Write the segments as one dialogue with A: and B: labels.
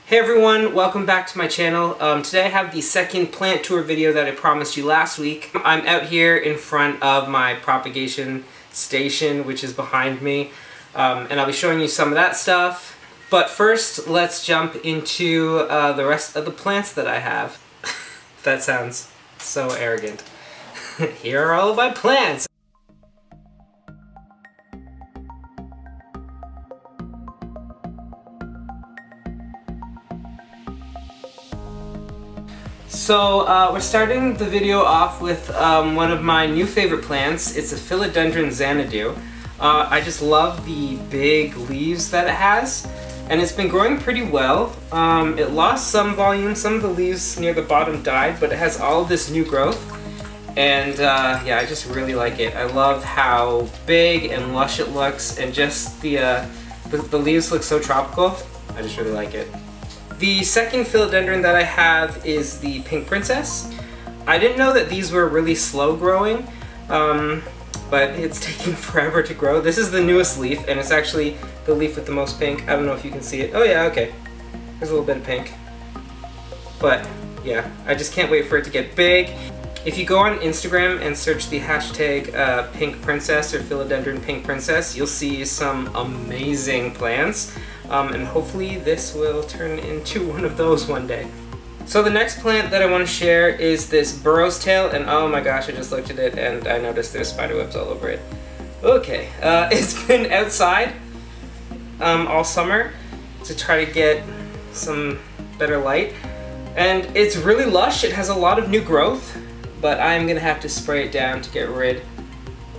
A: Hey everyone, welcome back to my channel. Today I have the second plant tour video that I promised you last week. I'm out here in front of my propagation station, which is behind me, and I'll be showing you some of that stuff. But first, let's jump into the rest of the plants that I have. That sounds so arrogant. Here are all of my plants! So we're starting the video off with one of my new favorite plants. It's a philodendron Xanadu. I just love the big leaves that it has, and it's been growing pretty well. It lost some volume, some of the leaves near the bottom died, but it has all of this new growth, and yeah, I just really like it. I love how big and lush it looks, and just the leaves look so tropical. I just really like it. The second philodendron that I have is the Pink Princess. I didn't know that these were really slow growing, but it's taking forever to grow. This is the newest leaf, and it's actually the leaf with the most pink. I don't know if you can see it. Oh yeah, okay. There's a little bit of pink. But yeah, I just can't wait for it to get big. If you go on Instagram and search the hashtag Pink Princess or Philodendron Pink Princess, you'll see some amazing plants. And hopefully this will turn into one of those one day. So the next plant that I want to share is this burrow's tail, and oh my gosh, I just looked at it and I noticed there's spiderwebs all over it. Okay, it's been outside all summer to try to get some better light, and it's really lush. It has a lot of new growth, but I'm gonna have to spray it down to get rid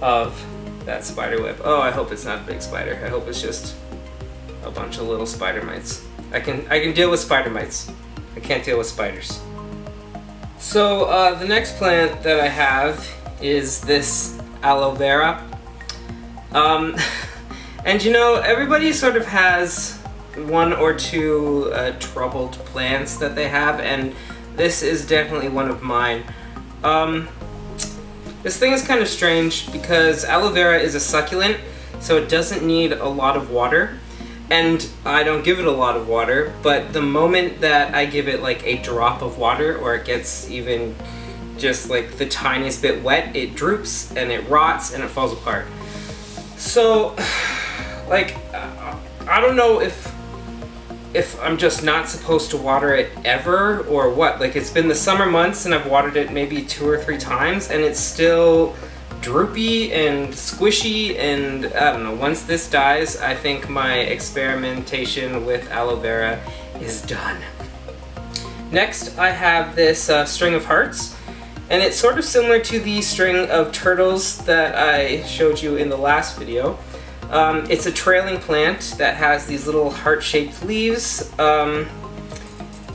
A: of that spiderweb. Oh, I hope it's not a big spider. I hope it's just a bunch of little spider mites. I can deal with spider mites. I can't deal with spiders. So the next plant that I have is this aloe vera. And you know, everybody sort of has one or two troubled plants that they have, and this is definitely one of mine. This thing is kind of strange because aloe vera is a succulent, so it doesn't need a lot of water. And I don't give it a lot of water, but the moment that I give it like a drop of water, or it gets even just like the tiniest bit wet, it droops and it rots and it falls apart. So, like, I don't know if I'm just not supposed to water it ever or what. Like, it's been the summer months and I've watered it maybe 2 or 3 times and it's still droopy and squishy, and I don't know, once this dies, I think my experimentation with aloe vera is done. Next, I have this string of hearts, and it's sort of similar to the string of turtles that I showed you in the last video. It's a trailing plant that has these little heart-shaped leaves, and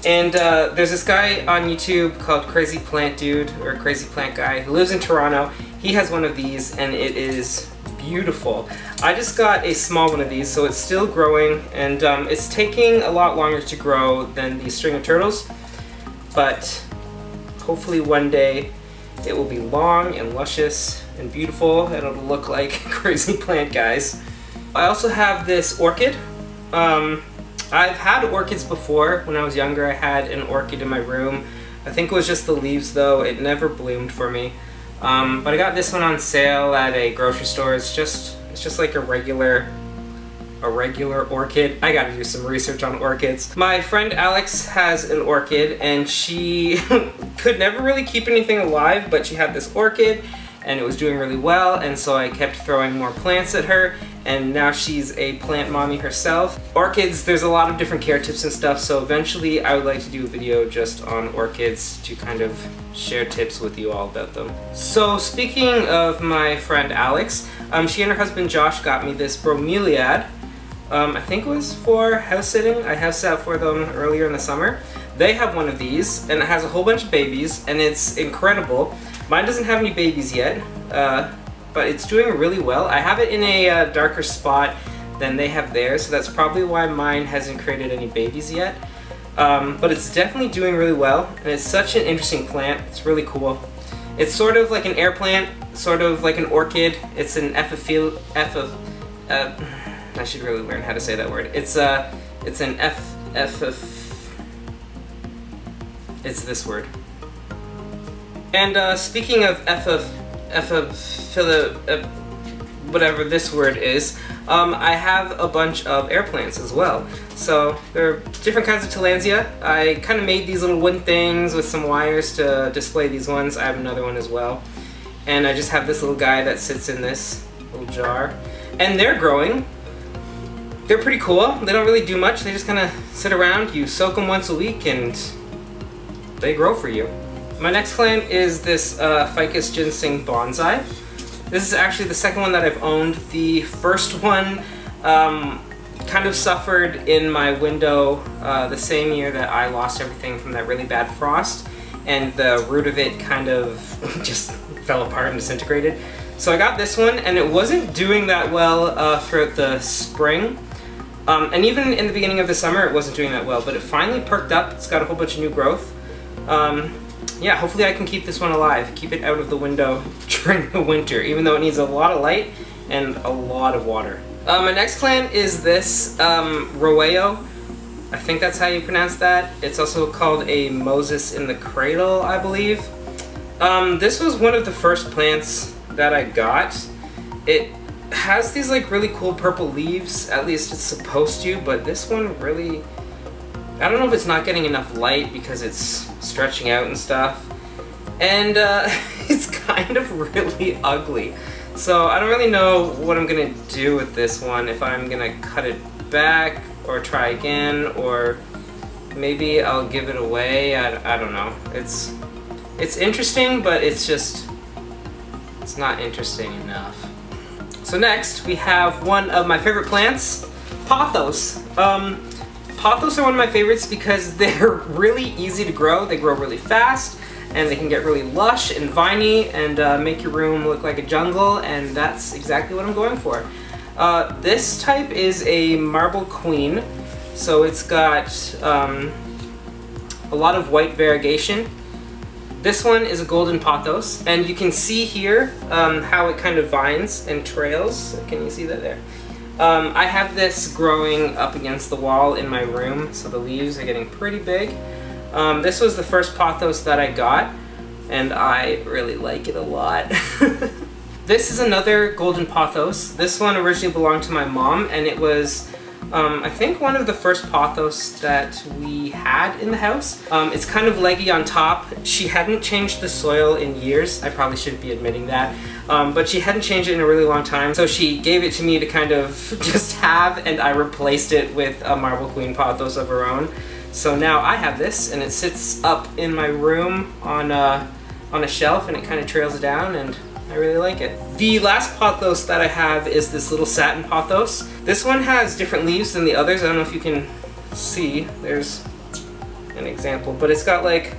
A: there's this guy on YouTube called Crazy Plant Dude, or Crazy Plant Guy, who lives in Toronto. He has one of these, and it is beautiful. I just got a small one of these, so it's still growing, and it's taking a lot longer to grow than the string of turtles, but hopefully one day it will be long and luscious and beautiful, and it'll look like Crazy Plant Guys. I also have this orchid. I've had orchids before. When I was younger, I had an orchid in my room. I think it was just the leaves though. It never bloomed for me. But I got this one on sale at a grocery store. It's just like a regular orchid. I gotta do some research on orchids. My friend Alex has an orchid, and she could never really keep anything alive, but she had this orchid and it was doing really well, and so I kept throwing more plants at her, and now she's a plant mommy herself. Orchids, there's a lot of different care tips and stuff, so eventually I would like to do a video just on orchids to kind of share tips with you all about them. So speaking of my friend Alex, she and her husband Josh got me this bromeliad. I think it was for house sitting. I house sat for them earlier in the summer. They have one of these, and it has a whole bunch of babies, and it's incredible. Mine doesn't have any babies yet, but it's doing really well. I have it in a darker spot than they have theirs, so that's probably why mine hasn't created any babies yet. But it's definitely doing really well, and it's such an interesting plant. It's really cool. It's sort of like an air plant, sort of like an orchid. It's an I should really learn how to say that word. It's an It's this word. And speaking of whatever this word is, I have a bunch of air plants as well. So there are different kinds of Tillandsia. I kind of made these little wooden things with some wires to display these ones. I have another one as well. And I just have this little guy that sits in this little jar. And they're growing. They're pretty cool. They don't really do much. They just kind of sit around. You soak them once a week and they grow for you. My next plant is this Ficus ginseng bonsai. This is actually the second one that I've owned. The first one kind of suffered in my window the same year that I lost everything from that really bad frost, and the root of it kind of just fell apart and disintegrated. So I got this one, and it wasn't doing that well throughout the spring. And even in the beginning of the summer, it wasn't doing that well, but it finally perked up. It's got a whole bunch of new growth. Yeah, hopefully I can keep this one alive, keep it out of the window during the winter, even though it needs a lot of light and a lot of water. My next plant is this Roeo. I think that's how you pronounce that. It's also called a Moses in the Cradle, I believe. This was one of the first plants that I got. It has these like really cool purple leaves, at least it's supposed to, but this one really, I don't know if it's not getting enough light because it's stretching out and stuff. And it's kind of really ugly. So I don't really know what I'm gonna do with this one, if I'm gonna cut it back or try again, or maybe I'll give it away. I don't know. It's interesting, but it's not interesting enough. So next we have one of my favorite plants, Pothos. Pothos are one of my favorites because they're really easy to grow. They grow really fast, and they can get really lush and viney and make your room look like a jungle, and that's exactly what I'm going for. This type is a marble queen, so it's got a lot of white variegation. This one is a golden pothos, and you can see here how it kind of vines and trails. Can you see that there? I have this growing up against the wall in my room, so the leaves are getting pretty big. This was the first pothos that I got, and I really like it a lot. This is another golden pothos. This one originally belonged to my mom, and it was, I think, one of the first pothos that we had in the house. It's kind of leggy on top. She hadn't changed the soil in years. I probably shouldn't be admitting that. But she hadn't changed it in a really long time, so she gave it to me to kind of just have, and I replaced it with a Marble Queen pothos of her own. So now I have this, and it sits up in my room on a shelf, and it kind of trails down, and I really like it. The last pothos that I have is this little satin pothos. This one has different leaves than the others. I don't know if you can see. There's an example, but it's got like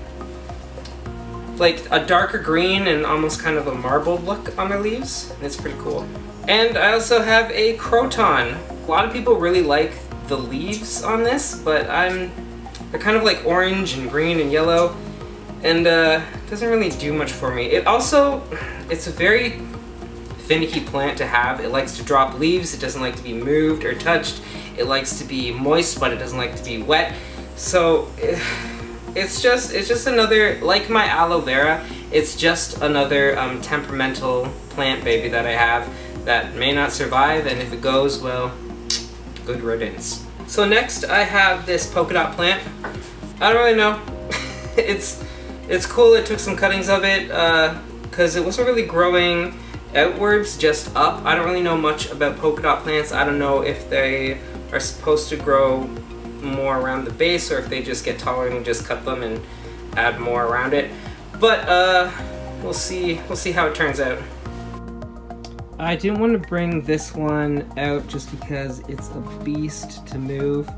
A: a darker green and almost kind of a marbled look on the leaves, and it's pretty cool. And I also have a croton. A lot of people really like the leaves on this, but they're kind of like orange and green and yellow, and it doesn't really do much for me. It's a very finicky plant to have. It likes to drop leaves, it doesn't like to be moved or touched. It likes to be moist, but it doesn't like to be wet. So it's just another, like my aloe vera, it's just another temperamental plant baby that I have that may not survive, and if it goes, well, good riddance. So next I have this polka dot plant. I don't really know. It's cool. It took some cuttings of it because it wasn't really growing outwards, just up. I don't really know much about polka dot plants. I don't know if they are supposed to grow more around the base, or if they just get taller and just cut them and add more around it. But we'll see how it turns out. I didn't want to bring this one out just because it's a beast to move,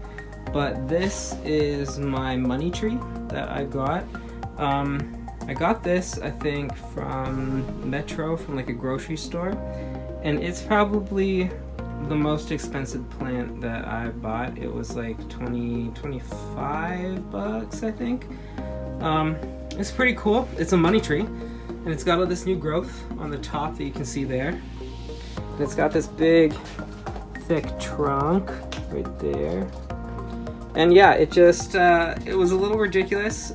A: but this is my money tree that I got. I got this, I think, from Metro, from like a grocery store, and it's probably the most expensive plant that I bought. It was like 25 bucks, I think. It's pretty cool. It's a money tree, and it's got all this new growth on the top that you can see there. And it's got this big, thick trunk right there. And yeah, it was a little ridiculous.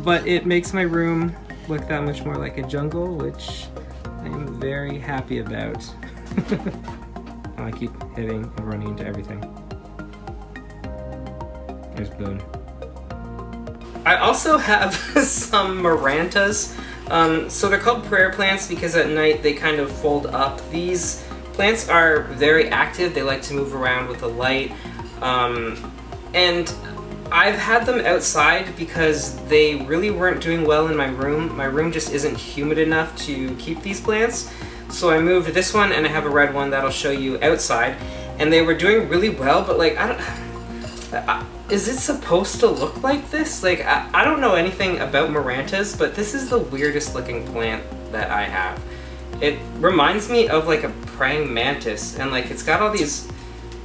A: but it makes my room look that much more like a jungle, which I am very happy about. I keep hitting and running into everything. There's Boone. I also have some marantas. So they're called prayer plants because at night they kind of fold up. These plants are very active. They like to move around with the light. And I've had them outside because they really weren't doing well in my room. My room just isn't humid enough to keep these plants. So I moved this one, and I have a red one that I'll show you outside. And they were doing really well, but like, is it supposed to look like this? Like, I don't know anything about marantas, but this is the weirdest looking plant that I have. It reminds me of like a praying mantis, and like it's got all these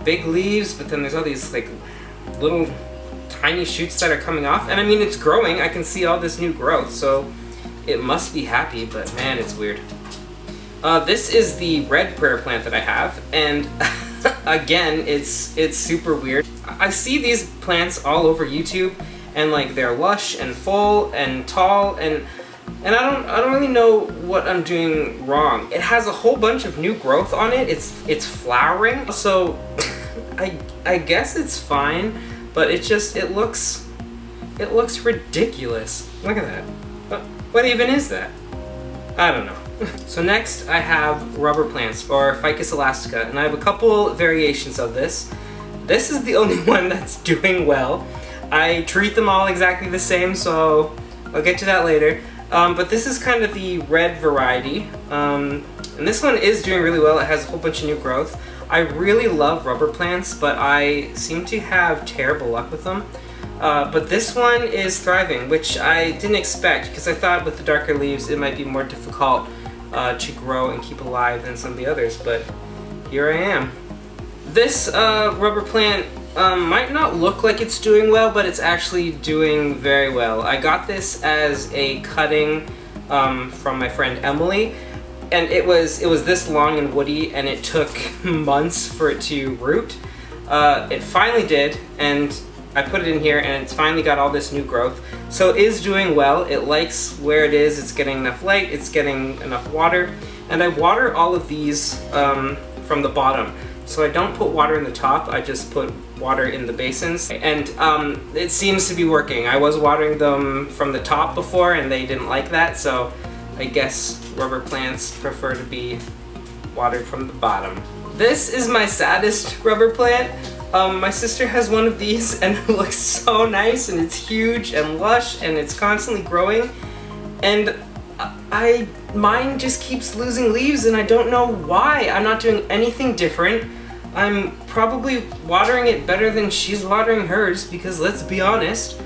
A: big leaves, but then there's all these like little tiny shoots that are coming off. And I mean, it's growing. I can see all this new growth, so it must be happy, but man, it's weird. This is the red prayer plant that I have, and again, it's super weird. I see these plants all over YouTube, and like they're lush and full and tall, and I don't really know what I'm doing wrong. It has a whole bunch of new growth on it. It's flowering, so I guess it's fine, but it looks ridiculous. Look at that. What even is that? I don't know. So next I have rubber plants, or Ficus elastica, and I have a couple variations of this. This is the only one that's doing well. I treat them all exactly the same, so I'll get to that later. But this is kind of the red variety, and this one is doing really well. It has a whole bunch of new growth. I really love rubber plants, but I seem to have terrible luck with them. But this one is thriving, which I didn't expect, because I thought with the darker leaves it might be more difficult to grow and keep alive than some of the others, but here I am. This rubber plant might not look like it's doing well, but it's actually doing very well. I got this as a cutting from my friend Emily, and it was this long and woody, and it took months for it to root. It finally did, and I put it in here, and it's finally got all this new growth. So it is doing well. It likes where it is. It's getting enough light. It's getting enough water. And I water all of these from the bottom. So I don't put water in the top. I just put water in the basins. And it seems to be working. I was watering them from the top before, and they didn't like that. So I guess rubber plants prefer to be watered from the bottom. This is my saddest rubber plant. My sister has one of these, and it looks so nice, and it's huge and lush, and it's constantly growing, and mine just keeps losing leaves, and I don't know why. I'm not doing anything different. I'm probably watering it better than she's watering hers, because let's be honest.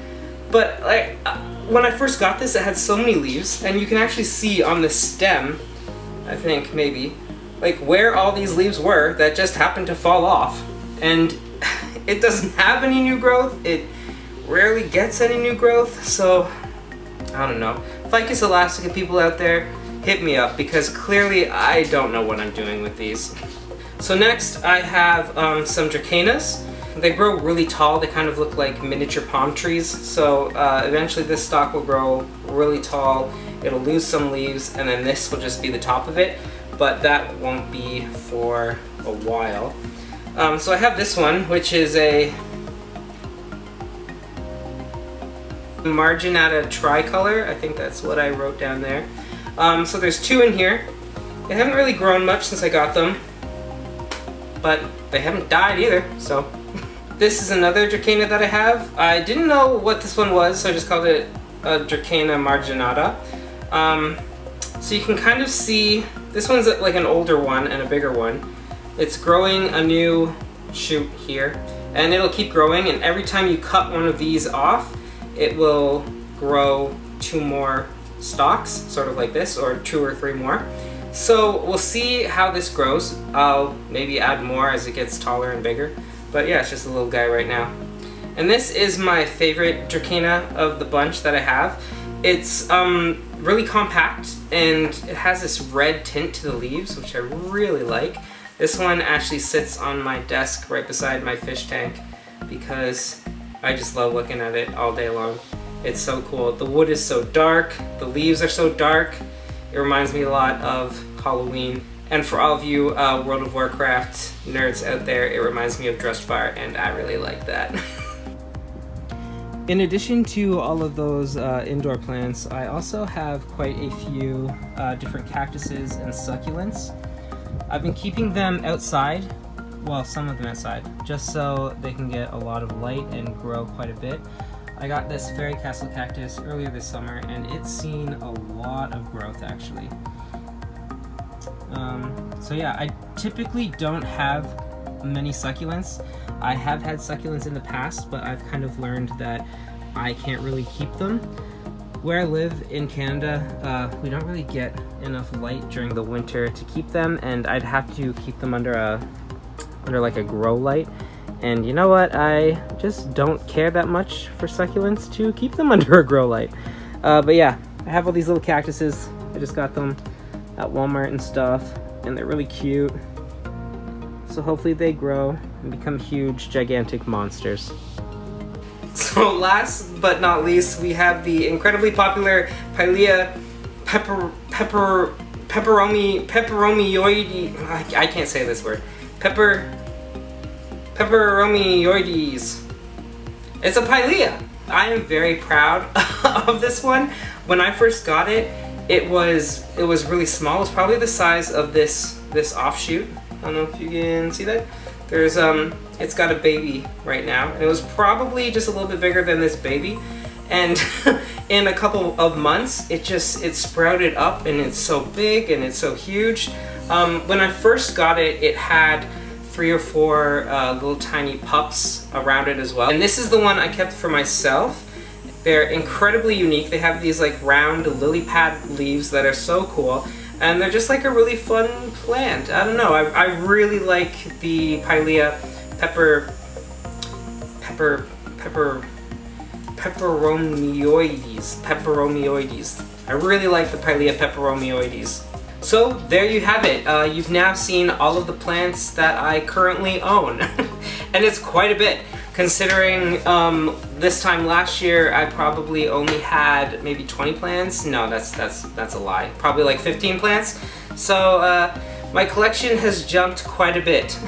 A: But like, when I first got this, it had so many leaves, and you can actually see on the stem, I think maybe, like where all these leaves were that just happened to fall off. And it doesn't have any new growth. It rarely gets any new growth, so I don't know. Ficus elastica people out there, hit me up, because clearly I don't know what I'm doing with these. So next I have some Dracaenas. They grow really tall. They kind of look like miniature palm trees, so eventually this stalk will grow really tall. It'll lose some leaves, and then this will just be the top of it, but that won't be for a while. So I have this one, which is a Marginata tricolor. I think that's what I wrote down there. So there's two in here. They haven't really grown much since I got them, but they haven't died either, so. This is another Dracaena that I have. I didn't know what this one was, so I just called it a Dracaena Marginata. So you can kind of see, this one's like an older one and a bigger one. It's growing a new shoot here, and it'll keep growing, and every time you cut one of these off, it will grow two more stalks, sort of like this, or 2 or 3 more. So we'll see how this grows. I'll maybe add more as it gets taller and bigger, but yeah, it's just a little guy right now. And this is my favorite Dracaena of the bunch that I have. It's really compact, and it has this red tint to the leaves, which I really like. This one actually sits on my desk right beside my fish tank, because I just love looking at it all day long. It's so cool. The wood is so dark, the leaves are so dark. It reminds me a lot of Halloween. And for all of you World of Warcraft nerds out there, it reminds me of Drustfire, and I really like that. In addition to all of those indoor plants, I also have quite a few different cactuses and succulents. I've been keeping them outside, well, some of them outside, just so they can get a lot of light and grow quite a bit. I got this fairy castle cactus earlier this summer, and it's seen a lot of growth actually. So yeah, I typically don't have many succulents. I have had succulents in the past, but I've kind of learned that I can't really keep them. Where I live in Canada, we don't really get enough light during the winter to keep them, and I'd have to keep them under like a grow light. And you know what? I just don't care that much for succulents to keep them under a grow light. But yeah, I have all these little cactuses. I just got them at Walmart and stuff, and they're really cute. So hopefully they grow and become huge, gigantic monsters. So last but not least, we have the incredibly popular Pilea pepperomioides. I can't say this word. Pepperomioides. It's a Pilea. I am very proud of this one. When I first got it, it was really small. It was probably the size of this offshoot. I don't know if you can see that. There's it's got a baby right now, and it was probably just a little bit bigger than this baby. And in a couple of months, it sprouted up, and it's so big and it's so huge. When I first got it, it had 3 or 4 little tiny pups around it as well. And this is the one I kept for myself. They're incredibly unique. They have these like round lily pad leaves that are so cool. And they're just like a really fun plant. I don't know, I really like the Pilea pepperomioides. I really like the Pilea pepperomioides. So there you have it. You've now seen all of the plants that I currently own. And it's quite a bit, considering this time last year I probably only had maybe 20 plants. No, that's a lie. Probably like 15 plants. So my collection has jumped quite a bit.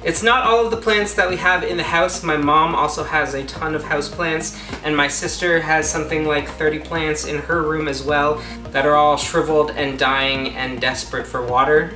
A: It's not all of the plants that we have in the house. My mom also has a ton of house plants, and my sister has something like 30 plants in her room as well that are all shriveled and dying and desperate for water.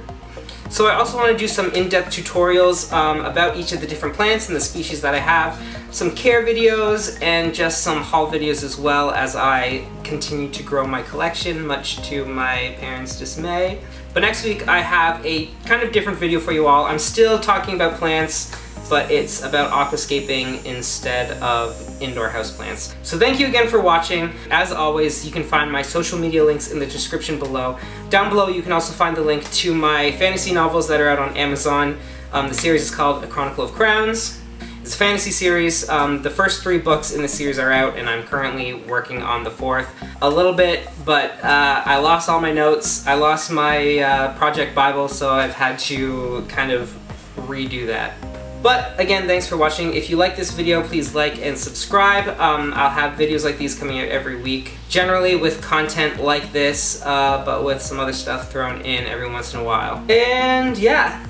A: So I also want to do some in-depth tutorials about each of the different plants and the species that I have, some care videos, and just some haul videos as well as I continue to grow my collection, much to my parents' dismay. But next week I have a kind of different video for you all. I'm still talking about plants, but it's about aquascaping instead of indoor houseplants. So thank you again for watching. As always, you can find my social media links in the description below. Down below you can also find the link to my fantasy novels that are out on Amazon. The series is called A Chronicle of Crowns. It's a fantasy series. The first 3 books in the series are out, and I'm currently working on the 4th. A little bit, but I lost all my notes. I lost my project Bible, so I've had to kind of redo that. But again, thanks for watching. If you like this video, please like and subscribe. I'll have videos like these coming out every week, generally with content like this, but with some other stuff thrown in every once in a while. And yeah,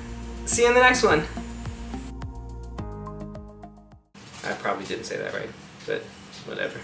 A: see you in the next one. I probably didn't say that right, but whatever.